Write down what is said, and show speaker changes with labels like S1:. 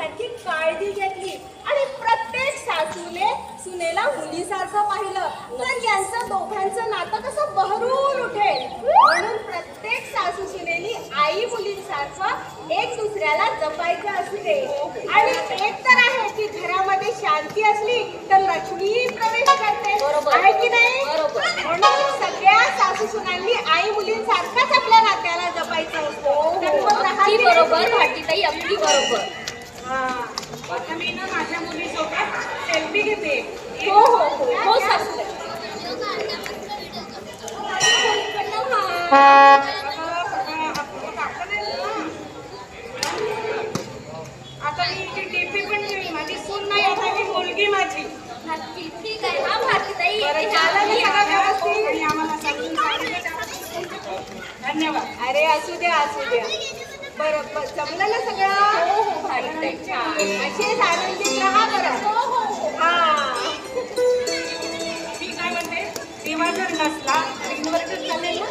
S1: दोघांची काळजी घेतली आणि प्रत्येक सासूने सुनेला मुलीसारखं पाहिलं तर यांचं दोघांचं नातं कसं बहरून उठेल. म्हणून प्रत्येक सासू सुनेनी आई मुलींसारखं एक दुसऱ्याला जपायचं असू दे. आणि एक तर आहे की घरामध्ये शांती असली तर लक्ष्मी प्रवेश करते, आहे की नाही? म्हणून सगळ्या सासू सुनांनी आई मुलींसारखाच आपल्या नात्याला जपायचं असतं. तर मग
S2: अगदी
S1: राहते
S2: बरोबर भारतीताई, अगदी बरोबर.
S3: आता मी ना माझ्या मुलीसोबत सेल्फी घेते.
S1: हो हो हो हो सासू.
S3: आता मी ती टीपी पण घेईन. माझी सून नाही, आता ही मुलगी माझी.
S2: नक्की, ठीक आहे. हा भारतीताई,
S3: बरं,
S2: इथे
S3: झालं
S2: आम्ही
S3: ना सगळं
S2: आहोत.
S3: व्यवस्थित? आणि आम्हाला समजून सांगितलं. धन्यवाद.
S1: अरे असू द्या असू द्या. बरं जमलं ना सगळं?
S2: हो हो भारतीताई, छान.
S1: असेच आनंदित राहा बरं.
S2: हो हो हो.
S1: हा
S3: मी काय म्हणते, तेव्हा जर नसला तर इन्व्हर्टर चालेल ना?